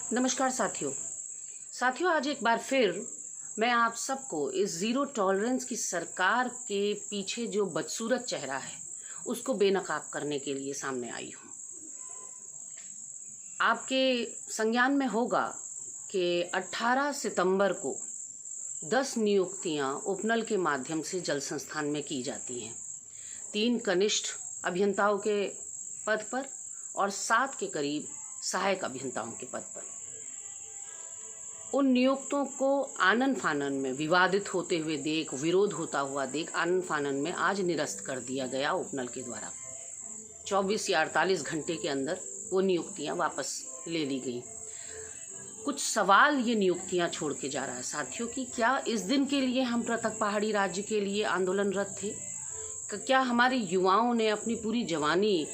नमस्कार साथियों, आज एक बार फिर मैं आप सबको इस ज़ीरो टॉलरेंस की सरकार के पीछे जो बदसूरत चेहरा है उसको बेनकाब करने के लिए सामने आई हूँ। आपके संज्ञान में होगा कि 18 सितंबर को 10 नियुक्तियाँ उपनल के माध्यम से जल संस्थान में की जाती हैं। 3 कनिष्ठ अभियंताओं के पद पर और 7 के करीब सहायक अभियंताओं के पद पर। उन नियुक्तों को आनन फानन में विवादित होते हुए देख, विरोध होता हुआ देख आनन फानन में आज निरस्त कर दिया गया उपनल के द्वारा। 24 या 48 घंटे के अंदर वो नियुक्तियां वापस ले ली गई। कुछ सवाल ये नियुक्तियां छोड़ के जा रहा है साथियों कि क्या इस दिन के लिए हम पृथक पहाड़ी राज्य के लिए आंदोलनरत थे? क्या हमारे युवाओं ने अपनी पूरी जवानी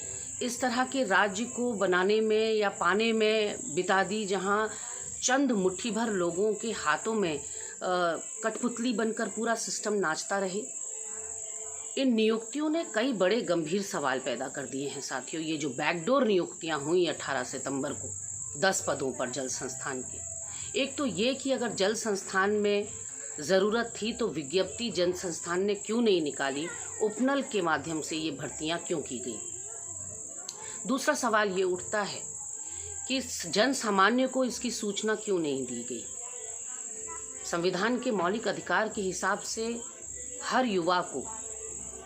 इस तरह के राज्य को बनाने में या पाने में बिता दी, जहां चंद मुट्ठी भर लोगों के हाथों में कठपुतली बनकर पूरा सिस्टम नाचता रहे? इन नियुक्तियों ने कई बड़े गंभीर सवाल पैदा कर दिए हैं साथियों। ये जो बैकडोर नियुक्तियां हुई 18 सितंबर को 10 पदों पर जल संस्थान के, एक तो ये कि अगर जल संस्थान में ज़रूरत थी तो विज्ञप्ति जल संस्थान ने क्यों नहीं निकाली, उपनल के माध्यम से ये भर्तियां क्यों की गई। दूसरा सवाल ये उठता है कि जन सामान्य को इसकी सूचना क्यों नहीं दी गई। संविधान के मौलिक अधिकार के हिसाब से हर युवा को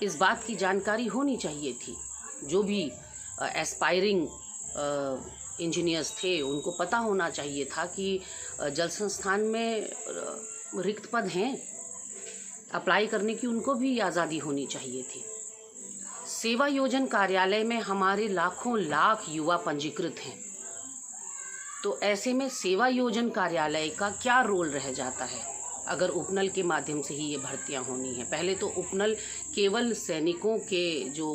इस बात की जानकारी होनी चाहिए थी। जो भी एस्पायरिंग इंजीनियर्स थे उनको पता होना चाहिए था कि जल संस्थान में रिक्त पद हैं, अप्लाई करने की उनको भी आज़ादी होनी चाहिए थी। सेवा योजन कार्यालय में हमारे लाखों लाख युवा पंजीकृत हैं, तो ऐसे में सेवा योजन कार्यालय का क्या रोल रह जाता है अगर उपनल के माध्यम से ही ये भर्तियां होनी है। पहले तो उपनल केवल सैनिकों के जो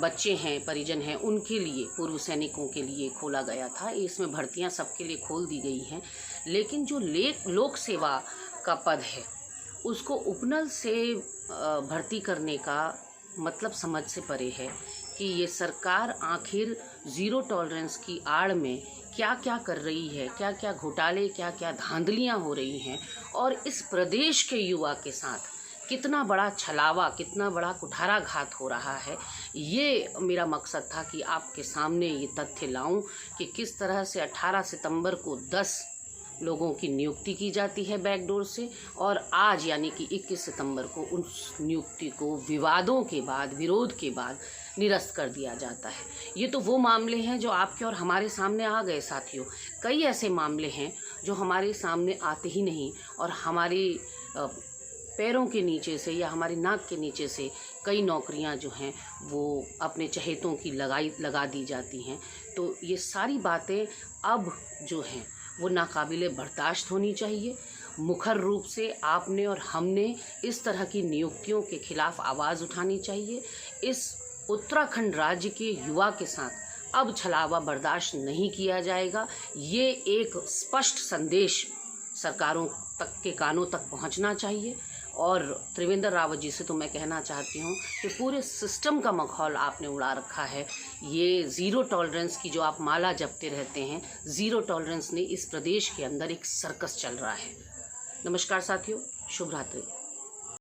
बच्चे हैं, परिजन हैं, उनके लिए, पूर्व सैनिकों के लिए खोला गया था। इसमें भर्तियां सबके लिए खोल दी गई हैं, लेकिन जो लोक सेवा का पद है उसको उपनल से भर्ती करने का मतलब समझ से परे है कि ये सरकार आखिर ज़ीरो टॉलरेंस की आड़ में क्या क्या कर रही है, क्या क्या घोटाले, क्या क्या धांधलियां हो रही हैं, और इस प्रदेश के युवा के साथ कितना बड़ा छलावा, कितना बड़ा कुठाराघात हो रहा है। ये मेरा मकसद था कि आपके सामने ये तथ्य लाऊं कि किस तरह से 18 सितंबर को 10 लोगों की नियुक्ति की जाती है बैकडोर से, और आज यानी कि 21 सितंबर को उस नियुक्ति को विवादों के बाद, विरोध के बाद निरस्त कर दिया जाता है। ये तो वो मामले हैं जो आपके और हमारे सामने आ गए साथियों। कई ऐसे मामले हैं जो हमारे सामने आते ही नहीं और हमारी पैरों के नीचे से या हमारी नाक के नीचे से कई नौकरियां जो हैं वो अपने चहेतों की लगा दी जाती हैं। तो ये सारी बातें अब जो हैं वो नाकाबिले बर्दाश्त होनी चाहिए। मुखर रूप से आपने और हमने इस तरह की नियुक्तियों के खिलाफ आवाज़ उठानी चाहिए। इस उत्तराखंड राज्य के युवा के साथ अब छलावा बर्दाश्त नहीं किया जाएगा। ये एक स्पष्ट संदेश सरकारों तक के कानों तक पहुंचना चाहिए। और त्रिवेंद्र रावत जी से तो मैं कहना चाहती हूँ कि पूरे सिस्टम का मखौल आपने उड़ा रखा है। ये ज़ीरो टॉलरेंस की जो आप माला जपते रहते हैं, ज़ीरो टॉलरेंस ने इस प्रदेश के अंदर एक सर्कस चल रहा है। नमस्कार साथियों, शुभ रात्रि।